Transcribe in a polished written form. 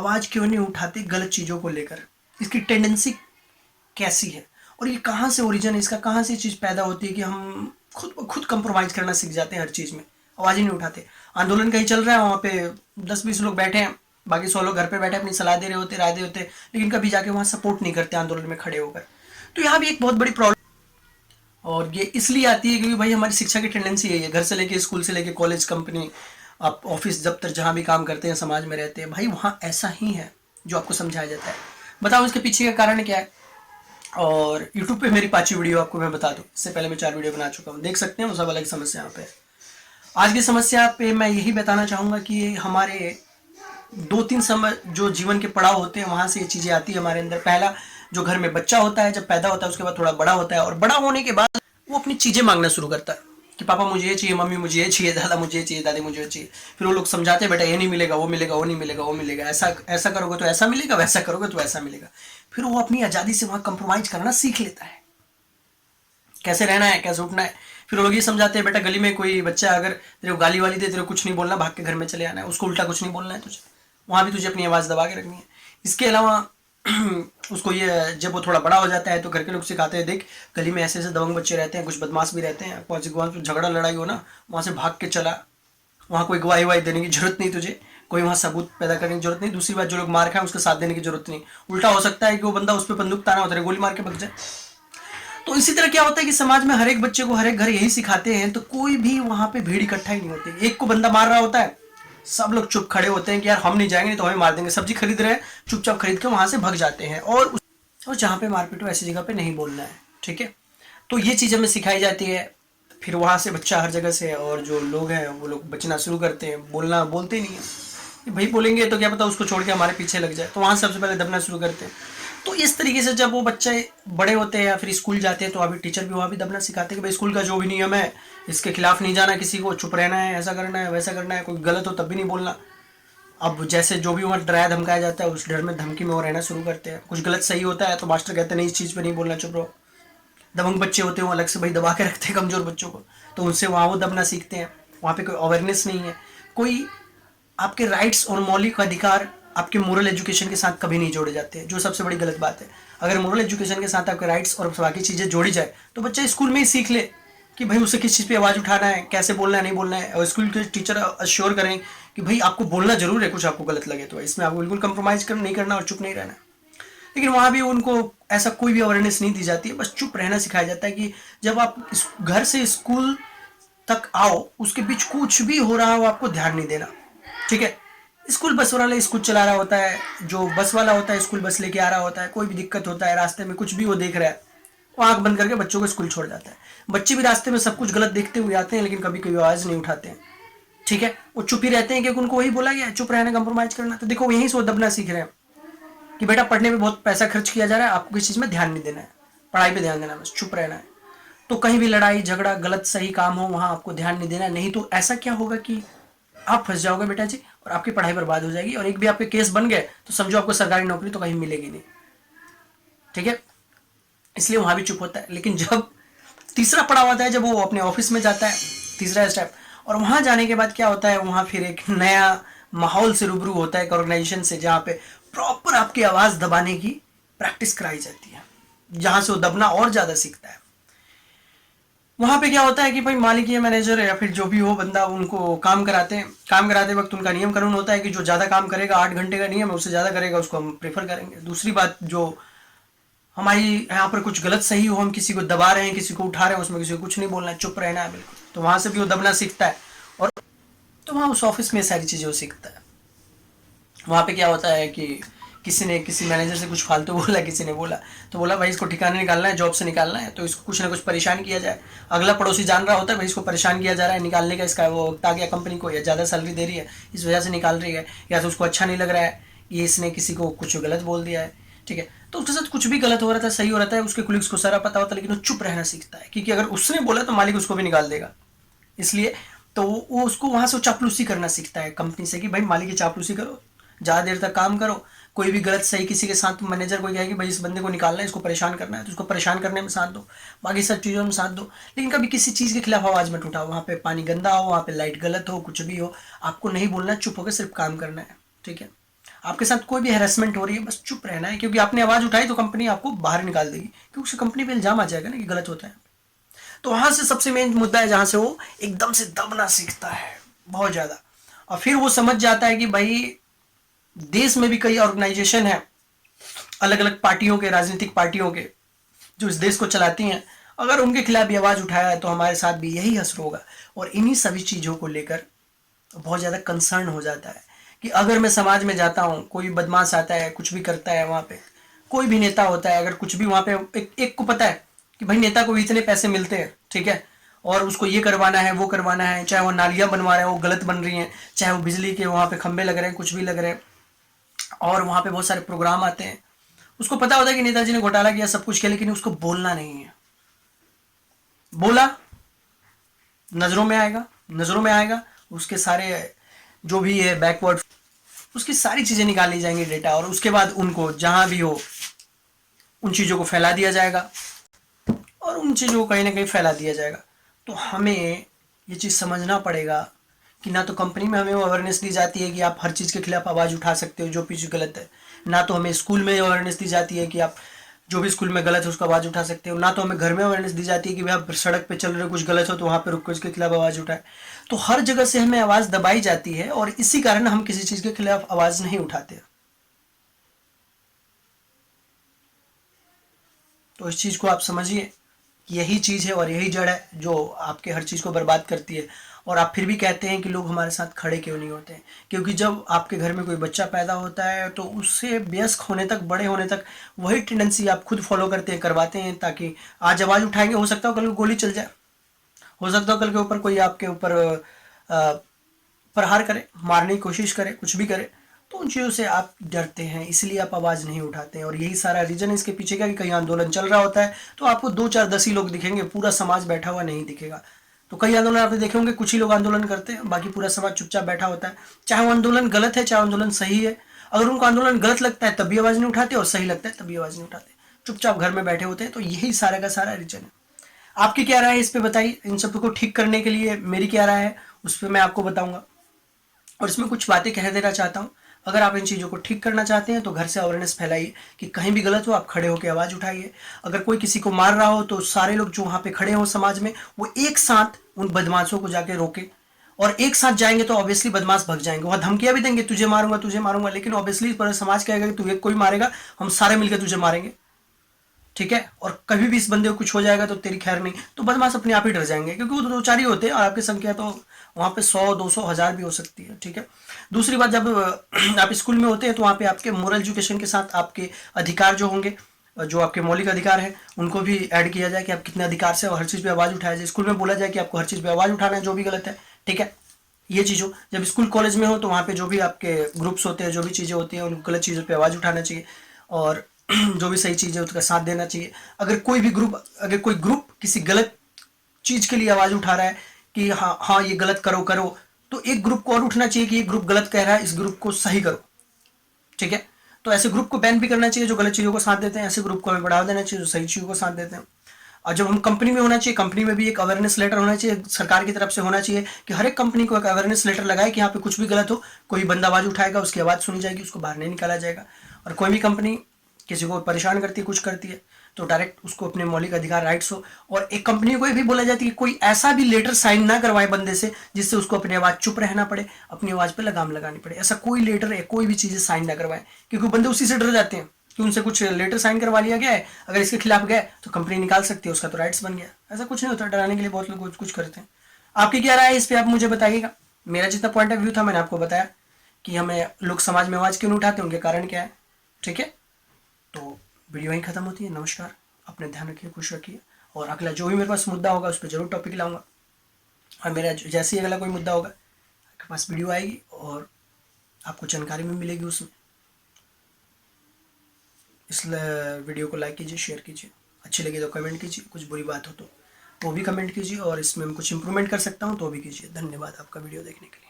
आवाज़ क्यों नहीं उठाते गलत चीज़ों को लेकर? इसकी टेंडेंसी कैसी है और ये कहाँ से ओरिजिन है इसका, कहाँ से ये चीज़ पैदा होती है कि हम खुद कंप्रोमाइज़ करना सीख जाते हैं हर चीज़ में, आवाज़ ही नहीं उठाते। आंदोलन कहीं चल रहा है, वहाँ पे 10-20 लोग बैठे हैं, बाकी 100 लोग घर पे बैठे अपनी सलाह दे रहे होते, राय दे होते, लेकिन कभी जाके वहाँ सपोर्ट नहीं करते आंदोलन में खड़े होकर। तो यहाँ भी एक बहुत बड़ी प्रॉब्लम, और ये इसलिए आती है क्योंकि भाई हमारी शिक्षा की टेंडेंसी यही है, घर से लेके स्कूल से लेके कॉलेज, कंपनी, आप ऑफिस, दफ्तर, जहाँ भी काम करते हैं, समाज में रहते हैं, भाई वहाँ ऐसा ही है जो आपको समझाया जाता है। बताओ इसके पीछे का कारण क्या है? और यूट्यूब पे मेरी 5वीं वीडियो आपको मैं बता दूं, इससे पहले मैं 4 वीडियो बना चुका हूँ, देख सकते हैं, वो सब अलग समस्या यहाँ पे। आज की समस्या पे मैं यही बताना चाहूँगा कि हमारे 2-3 समय जो जीवन के पड़ाव होते हैं वहाँ से ये चीज़ें आती है हमारे अंदर। पहला, जो घर में बच्चा होता है, जब पैदा होता है उसके बाद थोड़ा बड़ा होता है, और बड़ा होने के बाद वो अपनी चीज़ें मांगना शुरू करता है कि पापा मुझे ये चाहिए, मम्मी मुझे ये चाहिए, दादा मुझे ये चाहिए, दादी मुझे ये चाहिए। फिर वो लोग समझाते हैं बेटा ये नहीं मिलेगा, वो मिलेगा, वो नहीं मिलेगा, वो मिलेगा, ऐसा ऐसा करोगे तो ऐसा मिलेगा, वैसा करोगे तो ऐसा मिलेगा। फिर वो अपनी आज़ादी से वहाँ कंप्रोमाइज करना सीख लेता है, कैसे रहना है, कैसे उठना है। फिर वो लोग ये समझाते हैं बेटा गली में कोई बच्चा अगर तेरे को गाली वाली दे, तेरे को कुछ नहीं बोलना, भाग के घर में चले आना है, उसको उल्टा कुछ नहीं बोलना है तुझे, वहाँ भी तुझे अपनी आवाज़ दबा के रखनी है। इसके अलावा उसको ये, जब वो थोड़ा बड़ा हो जाता है तो घर के लोग सिखाते हैं देख गली में ऐसे ऐसे दबंग बच्चे रहते हैं, कुछ बदमाश भी रहते हैं, कौन सी झगड़ा लड़ाई हो ना वहाँ से भाग के चला, वहाँ कोई गवाही वाही देने की जरूरत नहीं तुझे, कोई वहाँ सबूत पैदा करने की जरूरत नहीं। दूसरी बात, जो लोग मार खाए उसका साथ देने की जरूरत नहीं, उल्टा हो सकता है कि वो बंदा उस पर बंदूक ताना होता है, गोली मार के भग जाए। तो इसी तरह क्या होता है कि समाज में हर एक बच्चे को हर एक घर यही सिखाते हैं, तो कोई भी वहाँ पे भीड़ इकट्ठा ही नहीं होती। एक को बंदा मार रहा होता है, सब लोग चुप खड़े होते हैं कि यार हम नहीं जाएंगे, नहीं तो हमें मार देंगे। सब्जी खरीद रहे हैं, चुपचाप खरीद के वहाँ से भग जाते हैं, और जहाँ पे मारपीट हो ऐसी जगह पे नहीं बोलना है, ठीक है। तो ये चीज़ हमें सिखाई जाती है। फिर वहाँ से बच्चा हर जगह से, और जो लोग हैं वो लोग बचना शुरू करते हैं, बोलना बोलते ही नहीं है, भाई बोलेंगे तो क्या पता उसको छोड़ के हमारे पीछे लग जाए, तो वहाँ सबसे पहले दबना शुरू करते हैं। तो इस तरीके से जब वो बच्चे बड़े होते हैं या फिर स्कूल जाते हैं, तो अभी टीचर भी वहाँ भी दबना सिखाते हैं कि भाई स्कूल का जो भी नियम है इसके खिलाफ नहीं जाना, किसी को चुप रहना है, ऐसा करना है, वैसा करना है, कोई गलत हो तब भी नहीं बोलना। अब जैसे जो भी वहाँ डराया धमकाया जाता है, उस डर में धमकी में वो रहना शुरू करते हैं। कुछ गलत सही होता है तो मास्टर कहते हैं नहीं इस चीज़ पे नहीं बोलना, चुप रहो। दबंग बच्चे होते हैं वो अलग से भाई दबा के रखते हैं कमज़ोर बच्चों को, तो उनसे वहाँ वो दबना सीखते हैं। वहाँ पे कोई अवेयरनेस नहीं है, कोई आपके राइट्स और मौलिक अधिकार आपके मोरल एजुकेशन के साथ कभी नहीं जोड़े जाते हैं, जो सबसे बड़ी गलत बात है। अगर मोरल एजुकेशन के साथ आपके राइट्स और बाकी चीज़ें जोड़ी जाए तो बच्चा स्कूल में ही सीख ले कि भाई उसे किस चीज़ पे आवाज़ उठाना है, कैसे बोलना है, नहीं बोलना है। और स्कूल के टीचर अश्योर करें कि भाई आपको बोलना जरूर है, कुछ आपको गलत लगे तो इसमें आपको बिल्कुल कंप्रोमाइज़ नहीं करना और चुप नहीं रहना। लेकिन वहाँ भी उनको ऐसा कोई भी अवेयरनेस नहीं दी जाती है, बस चुप रहना सिखाया जाता है कि जब आप घर से स्कूल तक आओ उसके बीच कुछ भी हो रहा हो आपको ध्यान नहीं देना, ठीक है। स्कूल बस वाला स्कूल चला रहा होता है, जो बस वाला होता है स्कूल बस लेके आ रहा होता है, कोई भी दिक्कत होता है रास्ते में, कुछ भी वो देख रहा है, वो आंख बंद करके बच्चों को स्कूल छोड़ जाता है। बच्चे भी रास्ते में सब कुछ गलत देखते हुए आते हैं, लेकिन कभी कोई आवाज़ नहीं उठाते हैं, ठीक है। वो चुप ही रहते हैं क्योंकि उनको वही बोला गया है चुप रहना, कंप्रोमाइज करना। तो देखो यहीं से वो दबना सीख रहे हैं कि बेटा पढ़ने में बहुत पैसा खर्च किया जा रहा है, आपको किसी चीज़ में ध्यान नहीं देना है, पढ़ाई पे ध्यान देना, बस चुप रहना है। तो कहीं भी लड़ाई झगड़ा गलत सही काम हो वहाँ आपको ध्यान नहीं देना है, नहीं तो ऐसा क्या होगा कि आप फंस जाओगे बेटा जी, और आपकी पढ़ाई बर्बाद हो जाएगी, और एक भी आपके केस बन गए तो समझो आपको सरकारी नौकरी तो कहीं मिलेगी नहीं, ठीक है। इसलिए वहाँ भी चुप होता है। लेकिन जब तीसरा पड़ाव आता है, जब वो अपने ऑफिस में जाता है, तीसरा स्टेप, और वहाँ जाने के बाद क्या होता है, वहाँ फिर एक नया माहौल से रूबरू होता है, एक ऑर्गेनाइजेशन से, जहाँ पे प्रॉपर आपकी आवाज़ दबाने की प्रैक्टिस कराई जाती है, जहाँ से वो दबना और ज़्यादा सीखता है। वहाँ पे क्या होता है कि भाई मालिक या मैनेजर या फिर जो भी हो बंदा, उनको काम कराते हैं। काम कराते वक्त उनका नियम कानून होता है कि जो ज़्यादा काम करेगा, 8 घंटे का नियम है, उससे ज़्यादा करेगा उसको हम प्रेफर करेंगे। दूसरी बात, जो हमारी यहाँ पर कुछ गलत सही हो, हम किसी को दबा रहे हैं, किसी को उठा रहे हैं, उसमें किसी को कुछ नहीं बोलना है, चुप रहना है बिल्कुल। तो वहाँ से भी वो दबना सीखता है, और तो वहाँ उस ऑफिस में सारी चीज़ें वो सीखता है। वहाँ पे क्या होता है कि किसी ने किसी मैनेजर से कुछ फालतू बोला, किसी ने बोला तो बोला भाई इसको ठिकाने निकालना है, जॉब से निकालना है, तो इसको कुछ ना कुछ परेशान किया जाए। अगला पड़ोसी जान रहा होता है भाई इसको परेशान किया जा रहा है, निकालने का इसका वो वक्त आ गया, कंपनी को या ज़्यादा सैलरी दे रही है इस वजह से निकाल रही है, या तो उसको अच्छा नहीं लग रहा है, ये इसने किसी को कुछ गलत बोल दिया है, ठीक है। तो उसके साथ कुछ भी गलत हो रहा था, सही हो रहा था, उसके कुलीग्स को सारा पता होता है, लेकिन वो चुप रहना सीखता है, क्योंकि अगर उसने बोला तो मालिक उसको भी निकाल देगा। इसलिए तो वो उसको वहाँ से चापलूसी करना सीखता है कंपनी से, कि भाई मालिक की चापलूसी करो, ज़्यादा देर तक काम करो, कोई भी गलत सही किसी के साथ मैनेजर को कहे कि भाई इस बंदे को निकालना है, इसको परेशान करना है, तो उसको परेशान करने में साथ दो, बाकी सब चीज़ों में साथ दो, लेकिन कभी किसी चीज़ के खिलाफ आवाज़ मत उठाओ। वहाँ पे पानी गंदा हो, वहाँ पे लाइट गलत हो, कुछ भी हो, आपको नहीं बोलना, चुप होकर सिर्फ काम करना है, ठीक है। आपके साथ कोई भी हैरेसमेंट हो रही है, बस चुप रहना है, क्योंकि आपने आवाज़ उठाई तो कंपनी आपको बाहर निकाल देगी, क्योंकि उस कंपनी पे इल्ज़ाम आ जाएगा ना कि गलत होता है। तो वहाँ से सबसे मेन मुद्दा है जहाँ से वो एकदम से दबना सीखता है बहुत ज़्यादा, और फिर वो समझ जाता है कि भाई देश में भी कई ऑर्गेनाइजेशन है, अलग अलग पार्टियों के, राजनीतिक पार्टियों के, जो इस देश को चलाती हैं, अगर उनके खिलाफ भी आवाज़ उठाया है तो हमारे साथ भी यही असर होगा। और इन्हीं सभी चीज़ों को लेकर बहुत ज़्यादा कंसर्न हो जाता है कि अगर मैं समाज में जाता हूँ, कोई बदमाश आता है, कुछ भी करता है, वहाँ पे कोई भी नेता होता है, अगर कुछ भी वहाँ पे एक को पता है कि भाई नेता को इतने पैसे मिलते हैं, ठीक है, और उसको ये करवाना है, वो करवाना है, चाहे वो नालियाँ बनवा रहे हैं वो गलत बन रही हैं, चाहे वो बिजली के वहाँ पे खंभे लग रहे हैं, कुछ भी लग रहे हैं, और वहाँ पे बहुत सारे प्रोग्राम आते हैं, उसको पता होता है कि नेताजी ने घोटाला किया, सब कुछ किया, लेकिन उसको बोलना नहीं है। बोला नज़रों में आएगा, नज़रों में आएगा, उसके सारे जो भी है बैकवर्ड, उसकी सारी चीज़ें निकाल ली जाएंगी डेटा, और उसके बाद उनको जहाँ भी हो उन चीज़ों को फैला दिया जाएगा, और उन चीज़ों को कहीं ना कहीं फैला दिया जाएगा। तो हमें ये चीज़ समझना पड़ेगा कि ना तो कंपनी में हमें अवेयरनेस दी जाती है कि आप हर चीज़ के खिलाफ आवाज़ उठा सकते हो जो भी चीज़ गलत है, ना तो हमें स्कूल में अवेयरनेस दी जाती है कि आप जो भी स्कूल में गलत है उसका आवाज़ उठा सकते हो, ना तो हमें घर में अवेयरनेस दी जाती है कि भाई आप सड़क पे चल रहे हो, कुछ गलत हो तो वहाँ पे रुक कर उसके खिलाफ आवाज़ उठाए। तो हर जगह से हमें आवाज़ दबाई जाती है, और इसी कारण हम किसी चीज़ के खिलाफ आवाज़ नहीं उठाते। तो इस चीज़ को आप समझिए, यही चीज़ है और यही जड़ है जो आपके हर चीज़ को बर्बाद करती है। और आप फिर भी कहते हैं कि लोग हमारे साथ खड़े क्यों नहीं होते हैं, क्योंकि जब आपके घर में कोई बच्चा पैदा होता है तो उससे वयस्क होने तक, बड़े होने तक वही टेंडेंसी आप खुद फॉलो करते हैं, करवाते हैं, ताकि आज आवाज़ उठाएंगे, हो सकता है कल को गोली चल जाए, हो सकता है कल के ऊपर कोई आपके ऊपर प्रहार करे, मारने की कोशिश करे, कुछ भी करे, तो उन चीज़ों से आप डरते हैं, इसलिए आप आवाज़ नहीं उठाते हैं। और यही सारा रीज़न है इसके पीछे का कि कहीं आंदोलन चल रहा होता है तो आपको 2 4 10 ही लोग दिखेंगे, पूरा समाज बैठा हुआ नहीं दिखेगा। तो कई आंदोलन आपने देखे होंगे, कुछ ही लोग आंदोलन करते हैं, बाकी पूरा समाज चुपचाप बैठा होता है, चाहे वो आंदोलन गलत है चाहे आंदोलन सही है। अगर उनको आंदोलन गलत लगता है तब भी आवाज़ नहीं उठाते, और सही लगता है तब भी आवाज़ नहीं उठाते, चुपचाप घर में बैठे होते हैं। तो यही सारा का सारा रीजन है। आपकी क्या राय है इस पे बताइए, इन सब को ठीक करने के लिए मेरी क्या राय है उस पर मैं आपको बताऊंगा, और इसमें कुछ बातें कह देना चाहता हूँ। अगर आप इन चीज़ों को ठीक करना चाहते हैं तो घर से अवेयरनेस फैलाइए कि कहीं भी गलत हो आप खड़े होकर आवाज़ उठाइए। अगर कोई किसी को मार रहा हो तो सारे लोग जो वहाँ पे खड़े हों समाज में, वो एक साथ उन बदमाशों को जाके रोके, और एक साथ जाएंगे तो ऑब्वियसली बदमाश भग जाएंगे, वहाँ धमकियाँ भी देंगे तुझे मारूंगा तुझे मारूंगा, लेकिन ऑब्वियसली पूरा समाज कहेगा कि तू एक कोई मारेगा, हम सारे मिलकर तुझे मारेंगे, ठीक है, और कभी भी इस बंदे को कुछ हो जाएगा तो तेरी खैर नहीं, तो बदमाश अपने आप ही डर जाएंगे, क्योंकि वो तो 2 4 ही होते हैं और आपकी संख्या तो वहाँ पे 100 200 1000 भी हो सकती है, ठीक है। दूसरी बात, जब आप स्कूल में होते हैं तो वहाँ पे आपके मोरल एजुकेशन के साथ आपके अधिकार जो होंगे, जो आपके मौलिक अधिकार हैं, उनको भी ऐड किया जाए कि आप कितने अधिकार से हर चीज़ पे आवाज़ उठाया जाए। स्कूल में बोला जाए कि आपको हर चीज़ पे आवाज़ उठाना है जो भी गलत है, ठीक है। ये चीज़ हो, जब स्कूल कॉलेज में हो तो वहाँ पे जो भी आपके ग्रुप्स होते हैं, जो भी चीज़ें होती हैं, उन गलत चीज़ों पे आवाज़ उठाना चाहिए, और जो भी सही चीज़ है उसका साथ देना चाहिए। अगर कोई ग्रुप किसी गलत चीज़ के लिए आवाज़ उठा रहा है कि हाँ हाँ ये गलत करो करो, तो एक ग्रुप को और उठना चाहिए कि ये ग्रुप गलत कह रहा है, इस ग्रुप को सही करो, ठीक है। तो ऐसे ग्रुप को बैन भी करना चाहिए जो गलत चीज़ों को साथ देते हैं, ऐसे ग्रुप को हमें बढ़ावा देना चाहिए जो सही चीज़ों को साथ देते हैं। और जब हम कंपनी में होना चाहिए, कंपनी में भी एक अवेयरनेस लेटर होना चाहिए, सरकार की तरफ से होना चाहिए कि हर एक कंपनी को एक अवेयरनेस लेटर लगाए कि यहाँ पे कुछ भी गलत हो, कोई बंदा आवाज़ उठाएगा उसकी आवाज़ सुनी जाएगी, उसको बाहर नहीं निकाला जाएगा। और कोई भी कंपनी किसी को परेशान करती है, कुछ करती है, तो डायरेक्ट उसको अपने मौलिक अधिकार राइट्स हो। और एक कंपनी को ये भी बोला जाती है कि कोई ऐसा भी लेटर साइन ना करवाए बंदे से जिससे उसको अपनी आवाज़ चुप रहना पड़े, अपनी आवाज़ पर लगाम लगानी पड़े, ऐसा कोई लेटर या कोई भी चीज़ें साइन ना करवाए, क्योंकि बंदे उसी से डर जाते हैं कि उनसे कुछ लेटर साइन करवा लिया गया है, अगर इसके खिलाफ गए तो कंपनी निकाल सकती है, उसका तो राइट्स बन गया। ऐसा कुछ नहीं होता, डराने के लिए बहुत लोग कुछ कुछ करते हैं। आपकी क्या राय है इस पर, आप मुझे बताइएगा। मेरा जितना पॉइंट ऑफ व्यू था मैंने आपको बताया कि हमें लोग समाज में आवाज़ क्यों नहीं उठाते, उनके कारण क्या है, ठीक है। तो वीडियो यहीं खत्म होती है। नमस्कार, अपने ध्यान रखिए, खुश रखिए, और अगला जो भी मेरे पास मुद्दा होगा उस पर जरूर टॉपिक लाऊंगा, और मेरा जैसे ही अगला कोई मुद्दा होगा आपके पास वीडियो आएगी और आपको जानकारी भी मिलेगी उसमें। इस वीडियो को लाइक कीजिए, शेयर कीजिए, अच्छी लगी तो कमेंट कीजिए, कुछ बुरी बात हो तो वो भी कमेंट कीजिए, और इसमें मैं कुछ इंप्रूवमेंट कर सकता हूँ तो भी कीजिए। धन्यवाद आपका वीडियो देखने के लिए।